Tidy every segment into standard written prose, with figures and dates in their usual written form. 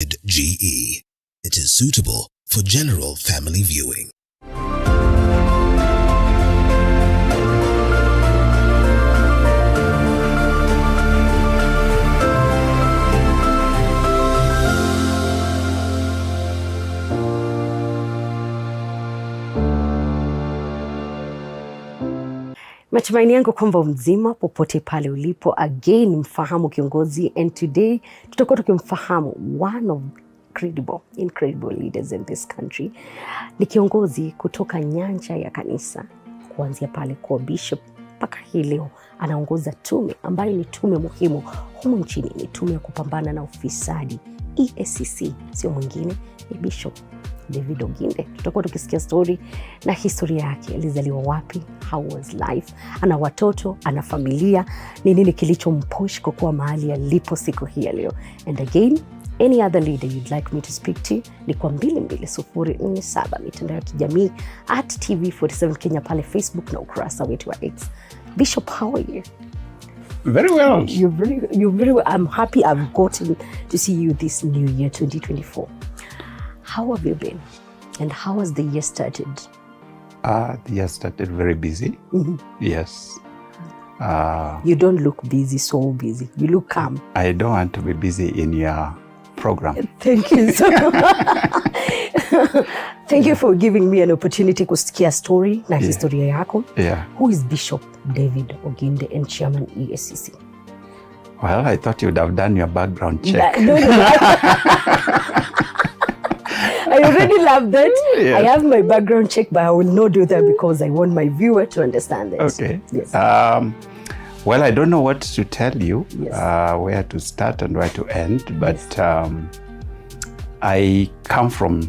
GE. It is suitable for general family viewing. Matumaini yangu kwamba mzima popote pale ulipo. Again, Mfahamu Kiongozi, and today tutakuwa tukimfahamu one of incredible leaders in this country. Ni kiongozi kutoka nyanja ya kanisa, kuanzia pale kwa bishop mpaka hii leo anaongoza tume ambayo ni tume muhimu humu nchini, ni tume ya kupambana na ufisadi, EACC. Sio mwingine ni Bishop David Oginde. Tutakuwa tukisikia story na historia yake. Alizaliwa wapi? How was life? Ana watoto, ana familia. Ni nini kilichompush kuwa mahali alipo siku hii ya leo? And again, any other leader you'd like me to speak to, ni kwa 22047 mitandao ya kijamii @TV47 Kenya pale Facebook na ukurasa wetu wa X. Bishop, how are you? Very well. You're very well. I'm happy I've gotten to see you this new year 2024. How have you been? And how has the year started? The year started very busy. Mm-hmm. Yes. You don't look busy, so busy. You look calm. I don't want to be busy in your program. Thank you so much. Thank you for giving me an opportunity kusikia story na historia yako. Yeah. Who is Bishop David Oginde and Chairman EACC? Well, I thought you would have done your background check. No. I already love that. Yes. I have my background check, but I will not do that because I want my viewer to understand it. Okay. Yes. Well, I don't know what to tell you, yes. Where to start and where to end, but yes. I come from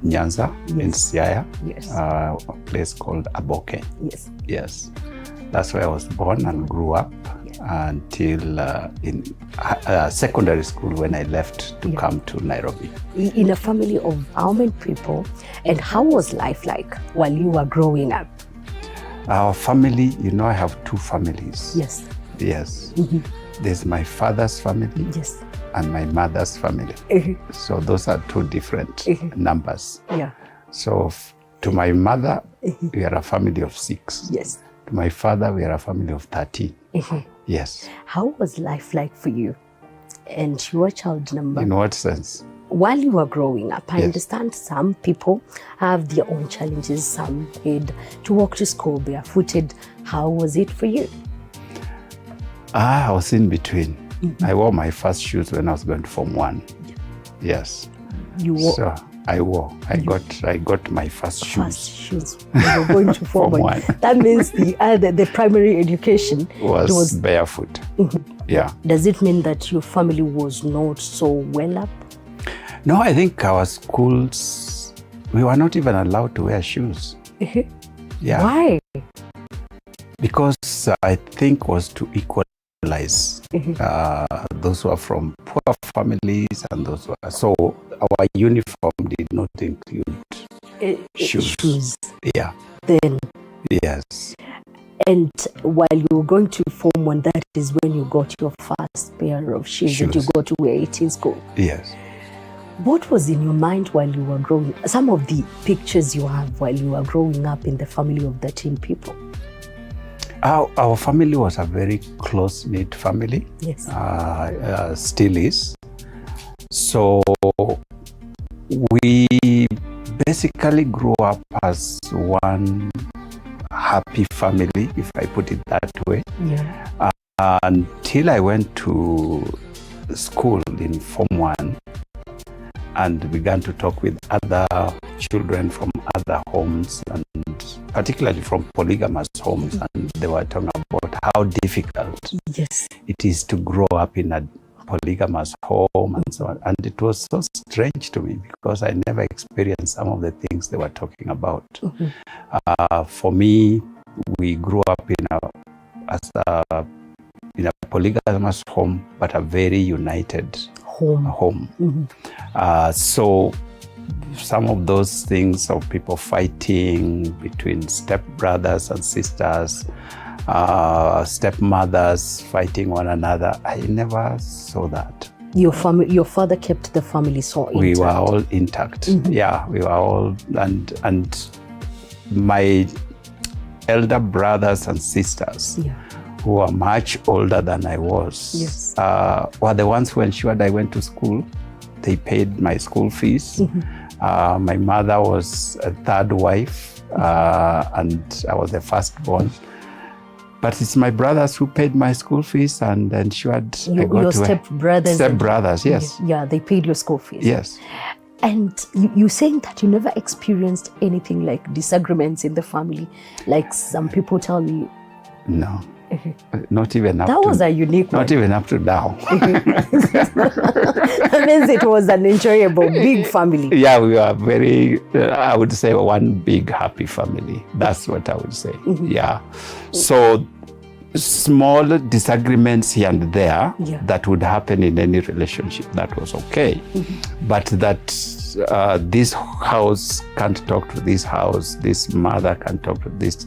Nyanza, yes. In Siaya, yes. A place called Aboke. Yes. Yes. That's where I was born and grew up. Until in secondary school when I left to come to Nairobi. In a family of how many people, and how was life like while you were growing up? Our family, I have two families. Yes. Yes. Mm-hmm. There's my father's family. Yes. And my mother's family. Mm-hmm. So those are two different numbers. Yeah. So to my mother, we are a family of 6. Yes. To my father, we are a family of 13. Yes. How was life like for you and your child number? In what sense? While you were growing up, I understand some people have their own challenges. Some had to walk to school barefooted. How was it for you? I was in between. Mm-hmm. I wore my first shoes when I was going to Form 1. Yeah. Yes. You wore? So I wore. I got my first shoes. First shoes. You were going to Form 1. That means the primary education was barefoot. Mm-hmm. Yeah. Does it mean that your family was not so well up? No, I think our schools, we were not even allowed to wear shoes. Yeah. Why? Because I think was to equalize those who are from poor families and those who are. So our uniform did not include shoes. Yeah. Then. Yes. And while you were going to Form 1, that is when you got your first pair of shoes that you got to wear it in school. Yes. What was in your mind while you were growing? Some of the pictures you have while you were growing up in the family of 13 people. Our family was a very close-knit family. Yes. Still is. So we basically grew up as one happy family, if I put it that way. Yeah. Until I went to school in Form 1 and began to talk with other children from other homes, and particularly from polygamous homes, and they were talking about how difficult it is to grow up in a polygamous home and so on. And it was so strange to me because I never experienced some of the things they were talking about. Mm-hmm. For me, we grew up in a polygamous home, but a very united home. Mm-hmm. So some of those things of people fighting between stepbrothers and sisters, stepmothers fighting one another, I never saw that. Your father kept the family so intact. We were all intact. Yeah, we were all, and my elder brothers and sisters, who were much older than I was, were the ones who ensured I went to school. They paid my school fees. My mother was a third wife, and I was the firstborn. But it's my brothers who paid my school fees and ensured I got your to stepbrothers. Stepbrothers, yes. Yeah, they paid your school fees. Yes. And you're saying that you never experienced anything like disagreements in the family, like some people tell me. No, not even up that to. That was a unique one. Not even up to now. That means it was an enjoyable, big family. Yeah, we were very, I would say, one big happy family. That's what I would say. Yeah. So small disagreements here and there that would happen in any relationship, that was okay. But that this house can't talk to this house, this mother can't talk to this,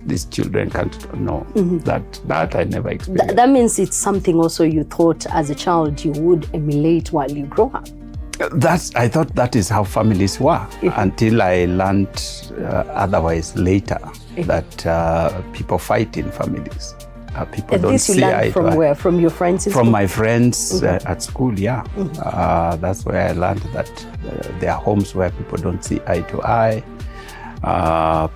these children can't, no. That I never experienced. That means it's something also you thought as a child you would emulate while you grow up. I thought that is how families were until I learned otherwise later, that people fight in families. People don't see eye to eye. From where? From your friends? From my friends at school, yeah. That's where I learned that there are homes where people don't see eye to eye.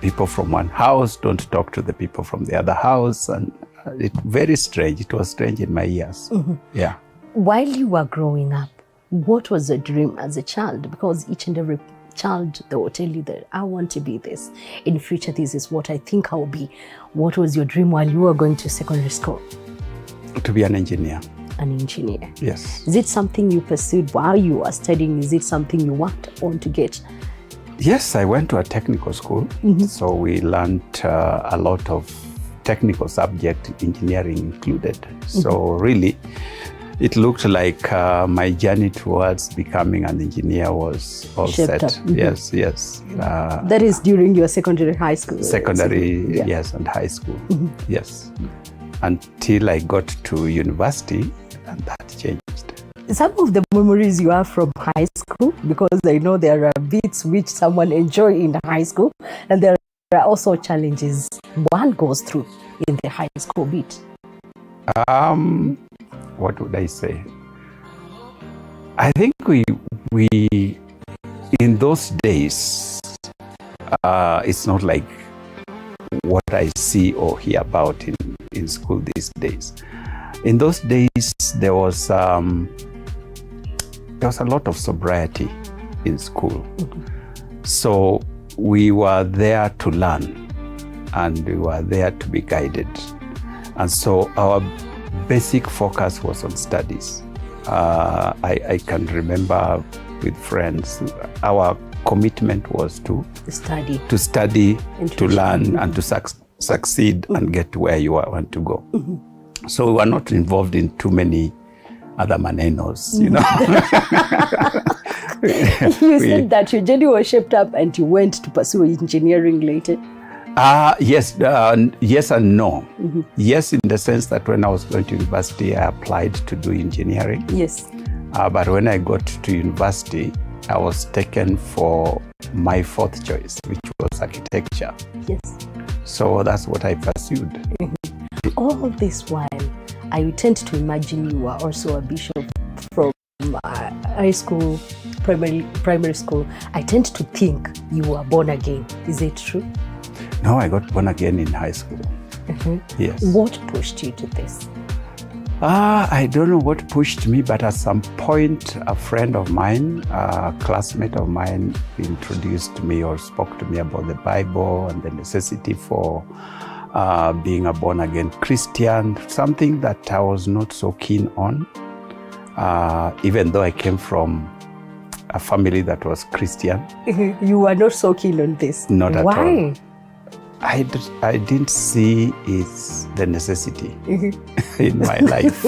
People from one house don't talk to the people from the other house. And it's very strange. It was strange in my ears. Yeah. While you were growing up, what was your dream as a child? Because each and every child, they will tell you that I want to be this. In future, this is what I think I will be. What was your dream while you were going to secondary school? To be an engineer. An engineer? Yes. Is it something you pursued while you were studying? Is it something you want to get? Yes, I went to a technical school. So we learned a lot of technical subject, engineering included. So really, it looked like my journey towards becoming an engineer was all set. Yes. That is during your secondary, high school? Secondary, yes, and high school, yes. Until I got to university, and that changed. Some of the memories you have from high school, because I know there are bits which someone enjoy in high school, and there are also challenges one goes through in the high school bit. What would I say? I think we in those days, it's not like what I see or hear about in school these days. In those days, there was a lot of sobriety in school. So we were there to learn, and we were there to be guided. And so our basic focus was on studies. I can remember with friends, our commitment was to study, to learn, and to succeed and get to where you want to go. So we were not involved in too many other manenos, you know. You said that your journey was shaped up and you went to pursue engineering later. Yes and no. Yes, in the sense that when I was going to university, I applied to do engineering. Yes. But when I got to university, I was taken for my fourth choice, which was architecture. Yes. So that's what I pursued. All this while, I tend to imagine you are also a bishop from high school, primary school. I tend to think you were born again. Is it true? No, I got born again in high school. Yes. What pushed you to this? I don't know what pushed me, but at some point, a friend of mine, a classmate of mine, introduced me or spoke to me about the Bible and the necessity for being a born-again Christian, something that I was not so keen on, even though I came from a family that was Christian. You were not so keen on this? Not at all. Why? I didn't see the necessity in my life.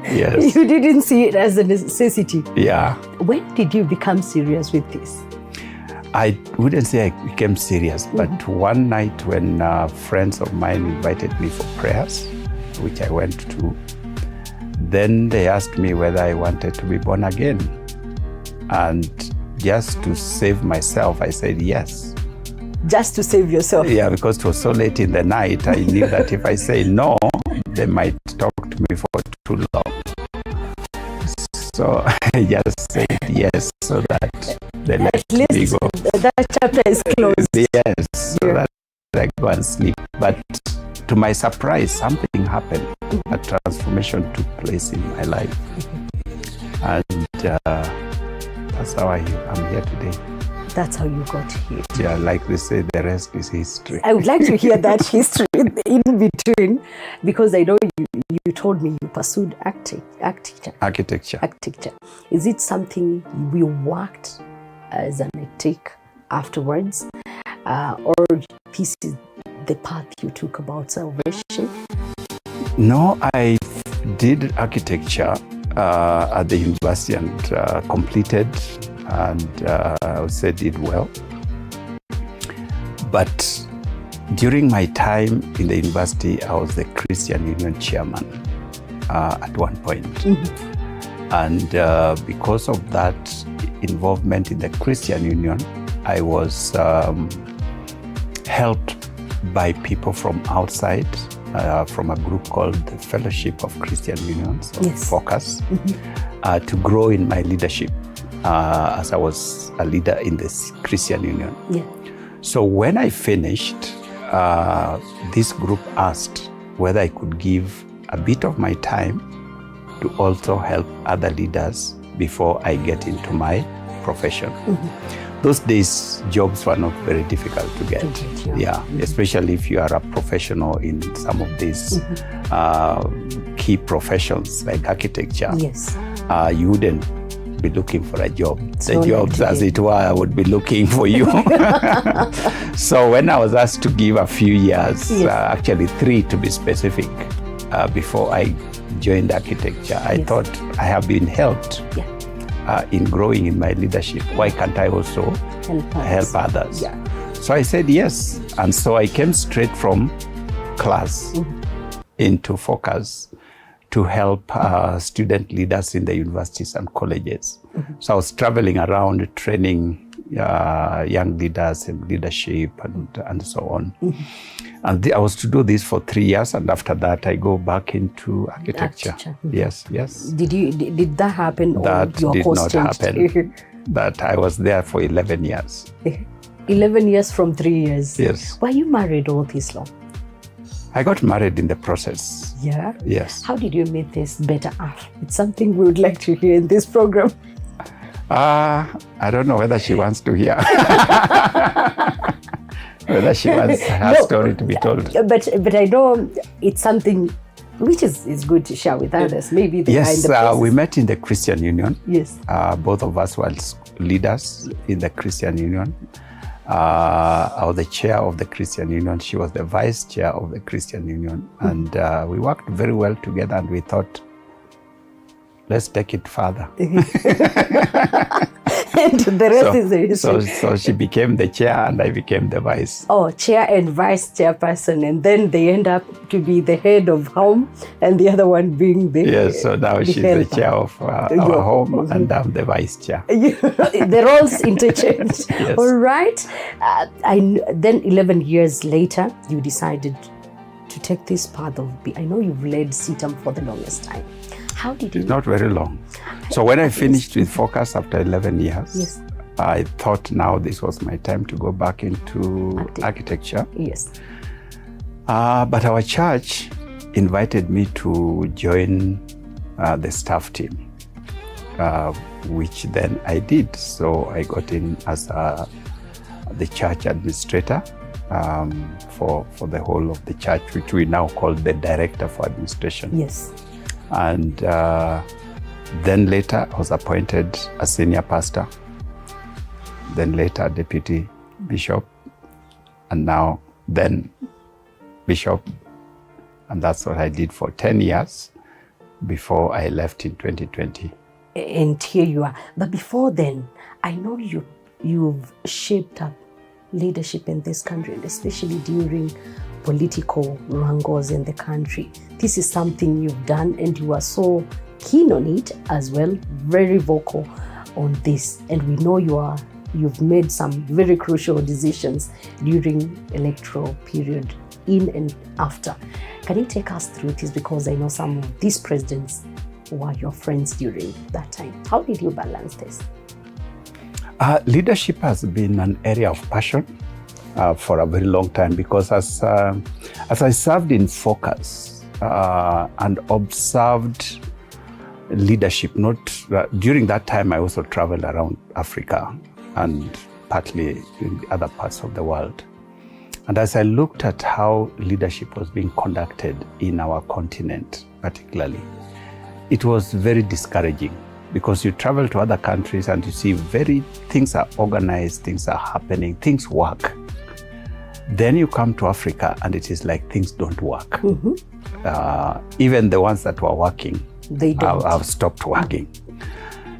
Yes. You didn't see it as a necessity? Yeah. When did you become serious with this? I wouldn't say I became serious, but one night when friends of mine invited me for prayers, which I went to, then they asked me whether I wanted to be born again. And just to save myself, I said yes. Just to save yourself? Yeah, because it was so late in the night, I knew that if I say no, they might talk to me for too long. So I just said yes, so that they let me go. That chapter is closed. Yes, so that I go and sleep. But to my surprise, something happened. A transformation took place in my life. And that's how I'm here today. That's how you got here. Yeah, like they say, the rest is history. I would like to hear that history in between, because I know you told me you pursued architecture. Is it something you worked as an architect afterwards, or this is the path you took about salvation? No, I did architecture at the university and completed, and I would say did well. But during my time in the university, I was the Christian Union chairman at one point. Mm-hmm. And because of that involvement in the Christian Union, I was helped by people from outside, from a group called the Fellowship of Christian Unions, or yes. Focus, mm-hmm. To grow in my leadership as I was a leader in this Christian Union. Yeah. So when I finished, this group asked whether I could give a bit of my time to also help other leaders before I get into my profession. Mm-hmm. Those days, jobs were not very difficult to get. Yeah, mm-hmm. Especially if you are a professional in some of these mm-hmm. Key professions like architecture. Yes. You wouldn't be looking for a job. The jobs, as it were, would be looking for you. So when I was asked to give a few years, yes. Actually 3 to be specific, before I joined architecture, I yes. thought I have been helped in growing in my leadership. Why can't I also help others? Yeah. So I said yes. And so I came straight from class mm-hmm. into Focus to help student leaders in the universities and colleges. Mm-hmm. So I was traveling around training young leaders in leadership and so on. Mm-hmm. And I was to do this for 3 years, and after that I go back into architecture. Mm-hmm. Yes. Did that happen? That did not happen. That I was there for 11 years. 11 years from 3 years? Yes. Were you married all this long? I got married in the process. Yeah? Yes. How did you make this better half? It's something we would like to hear in this program. I don't know whether she wants to hear. Whether she wants her story to be told. But I know it's something which is good to share with others. Maybe they yes, we met in the Christian Union. Yes. Both of us were leaders in the Christian Union. I was the chair of the Christian Union. She was the vice chair of the Christian Union. And we worked very well together, and we thought, let's take it further. And the rest is the history. So she became the chair and I became the vice. Oh, chair and vice chairperson. And then they end up to be the head of home and the other one being the Yes, so now she's helper. The chair of our home mm-hmm. and I'm the vice chair. The roles interchanged. Yes. All right. Then 11 years later, you decided to take this path of... I know you've led CITAM for the longest time. How did you... It's not very long. So when I finished with Focus after 11 years, yes. I thought now this was my time to go back into architecture. Yes. But our church invited me to join the staff team, which then I did. So I got in as the church administrator for the whole of the church, which we now call the director for administration. Yes. And then later I was appointed a senior pastor, then later deputy bishop, and now then bishop. And that's what I did for 10 years before I left in 2020. And here you are. But before then, I know you've shaped up leadership in this country, and especially during political wrangles in the country. This is something you've done, and you are so keen on it as well, very vocal on this. And we know you've made some very crucial decisions during electoral period, in and after. Can you take us through this? Because I know some of these presidents were your friends during that time. How did you balance this? Leadership has been an area of passion for a very long time, because as I served in Focus and observed leadership, during that time I also traveled around Africa and partly in other parts of the world. And as I looked at how leadership was being conducted in our continent particularly, it was very discouraging, because you travel to other countries and you see things are organized, things are happening, things work. Then you come to Africa and it is like things don't work. Mm-hmm. Even the ones that were working, they have stopped working.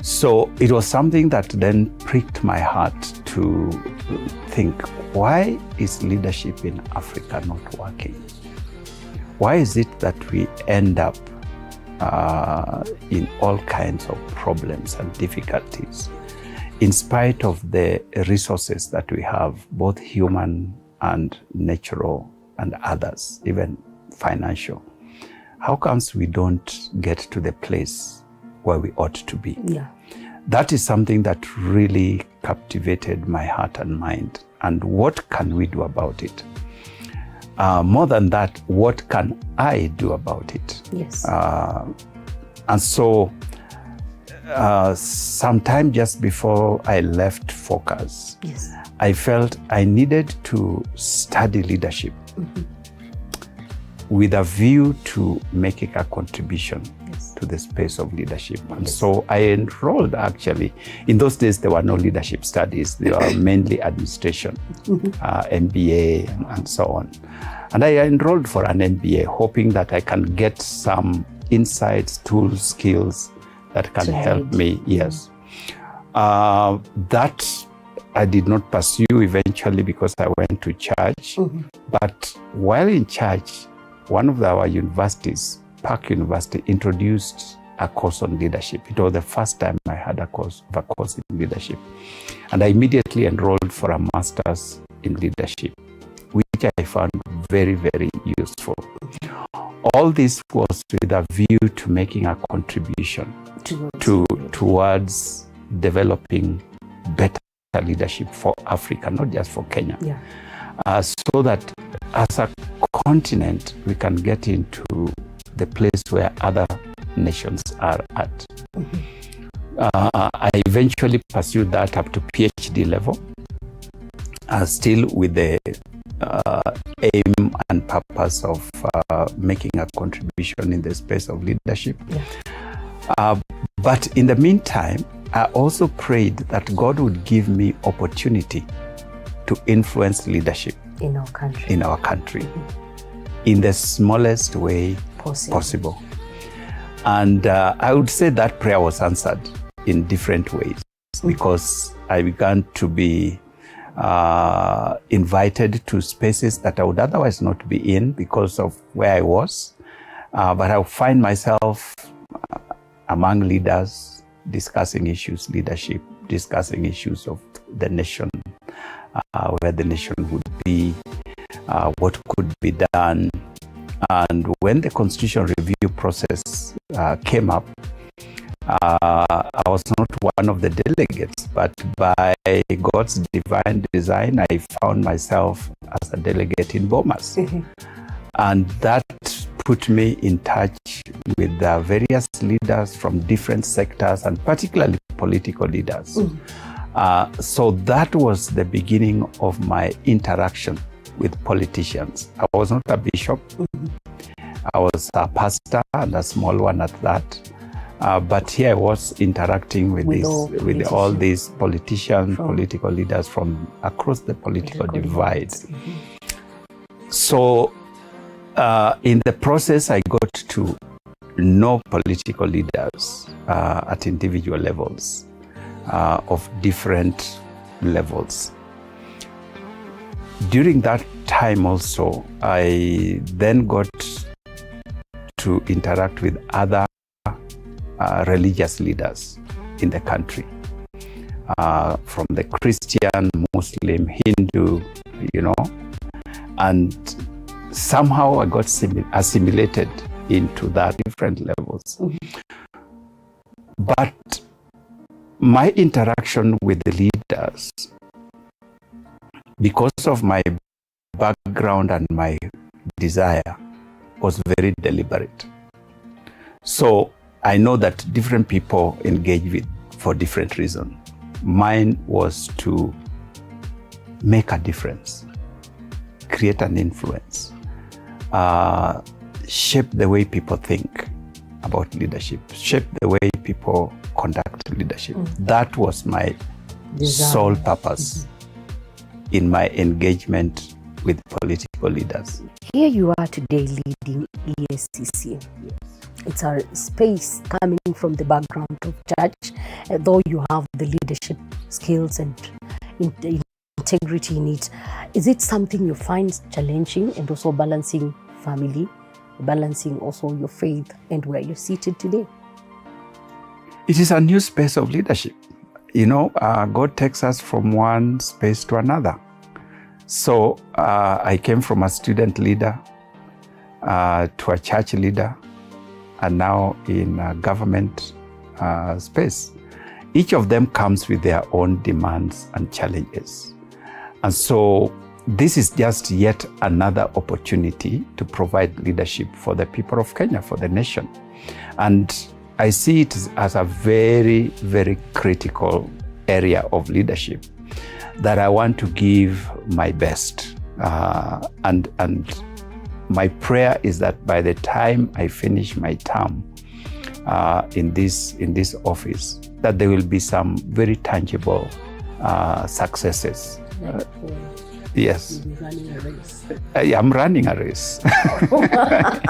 So it was something that then pricked my heart to think, why is leadership in Africa not working? Why is it that we end up in all kinds of problems and difficulties, in spite of the resources that we have, both human and natural and others, even financial? How comes we don't get to the place where we ought to be? Yeah. That is something that really captivated my heart and mind. And what can we do about it? More than that, what can I do about it? Yes. And so, sometime just before I left Focus, yes, I felt I needed to study leadership, mm-hmm, with a view to making a contribution, yes, to the space of leadership. And yes, so I enrolled, actually. In those days, there were no leadership studies. They were mainly administration, mm-hmm, MBA, and so on. And I enrolled for an MBA, hoping that I can get some insights, tools, skills that can help me. Yes. That I did not pursue eventually, because I went to church. Mm-hmm. But while in church, one of our universities, Park University, introduced a course on leadership. It was the first time I had a course in leadership. And I immediately enrolled for a master's in leadership, which I found very, very useful. All this was with a view to making a contribution towards developing better leadership for Africa, not just for Kenya. Yeah. So that as a continent, we can get into the place where other nations are at. Mm-hmm. I eventually pursued that up to PhD level, still with the aim and purpose of making a contribution in the space of leadership. Yeah. But in the meantime, I also prayed that God would give me opportunity to influence leadership in our country, mm-hmm, in the smallest way possible. And I would say that prayer was answered in different ways, mm-hmm, because I began to be invited to spaces that I would otherwise not be in because of where I was. But I would find myself among leaders, discussing issues, leadership, discussing issues of the nation, where the nation would be, what could be done. And when the constitution review process came up, I was not one of the delegates, but by God's divine design, I found myself as a delegate in Bomas. Mm-hmm. And that put me in touch with various leaders from different sectors, and particularly political leaders. Mm-hmm. So that was the beginning of my interaction with politicians. I was not a bishop. Mm-hmm. I was a pastor, and a small one at that. But here I was interacting with all these politicians, political leaders from across the political divide. Mm-hmm. So in the process, I got to know political leaders at individual levels, of different levels. During that time also, I then got to interact with other religious leaders in the country, from the Christian, Muslim, Hindu, and somehow I got assimilated into that different levels. Mm-hmm. But my interaction with the leaders, because of my background and my desire, was very deliberate. So I know that different people engage with for different reasons. Mine was to make a difference, create an influence, shape the way people think about leadership, shape the way people conduct leadership. Mm-hmm. That was my sole purpose in my engagement with political leaders. Here you are today leading EACC. Yes. It's a space coming from the background of church, though you have the leadership skills and integrity in it. Is it something you find challenging, and also balancing family, balancing also your faith and where you're seated today? It is a new space of leadership. God takes us from one space to another. So I came from a student leader to a church leader, and now in a government space. Each of them comes with their own demands and challenges. And so this is just yet another opportunity to provide leadership for the people of Kenya, for the nation. And I see it as a very, very critical area of leadership that I want to give my best. And my prayer is that by the time I finish my term in this office, that there will be some very tangible successes. Yes. You'll be running a race. I'm running a race.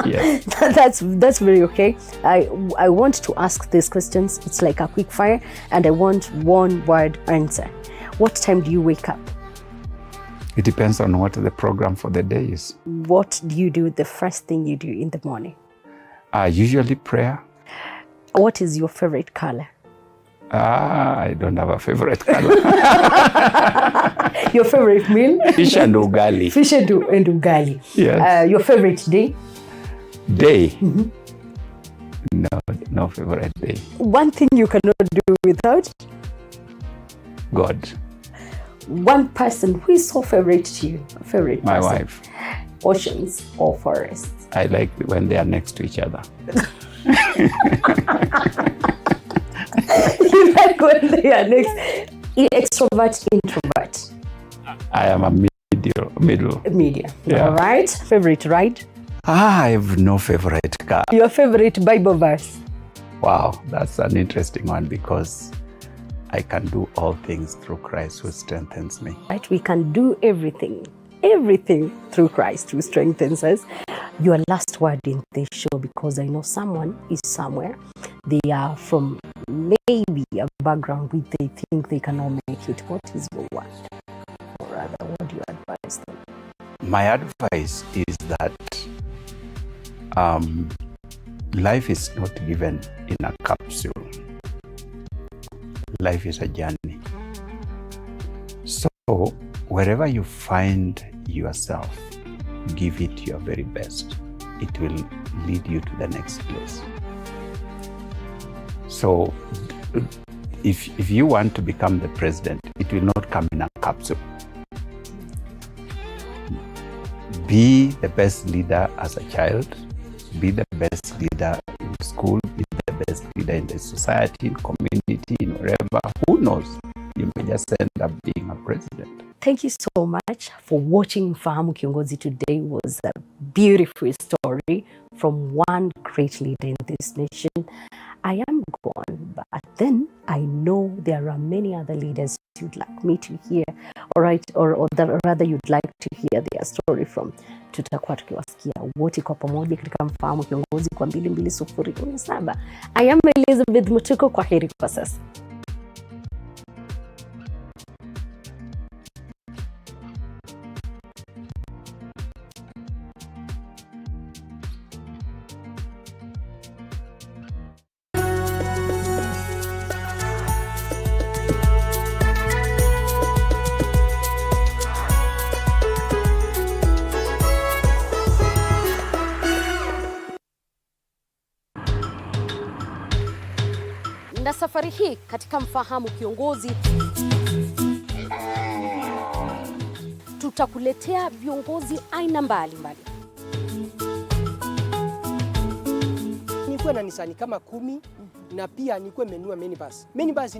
Yes. That's very okay. I want to ask these questions. It's like a quick fire, and I want one word answer. What time do you wake up? It depends on what the program for the day is. What do you do, the first thing you do in the morning? Usually prayer. What is your favorite color? I don't have a favorite color. Your favorite meal? Fish and ugali. Fish and ugali. Yes. Your favorite day? Day? Mm-hmm. No favorite day. One thing you cannot do without? God. One person who is so favorite to you, a favorite My person. wife. Oceans or forests? I like when they are next to each other. You like when they are next. Extrovert, introvert? I am a middle. Media. Yeah. All right. Favorite ride? I have no favorite car. Your favorite Bible verse? Wow, that's an interesting one, because I can do all things through Christ who strengthens me. Right, we can do everything through Christ who strengthens us. Your last word in this show, because I know someone is somewhere. They are from maybe a background where they think they cannot make it. What is your word? Or rather, what do you advise them? My advice is that life is not given in a capsule. Life is a journey. So wherever you find yourself, give it your very best. It will lead you to the next place. So if you want to become the president, it will not come in a capsule. Be the best leader as a child. Be the best leader in school. Be the best leader in the society, in community, in wherever. Who knows? You may just end up being a president. Thank you so much for watching Mfahamu Kiongozi. Today was a beautiful story from one great leader in this nation. I am gone, but then I know there are many other leaders you'd like me to hear, or rather you'd like to hear their story from. Tutakuwa tukiwasikia wote kwa pamoja katika Mfahamu Kiongozi kwa 2207. I am Elizabeth Mutuko, kwa heri kwa sasa. Na safari hii katika Mfahamu Kiongozi tutakuletea viongozi aina mbalimbali. Nikuwe na Nissan kama 10 na pia nikuwe menua minibus. Minibus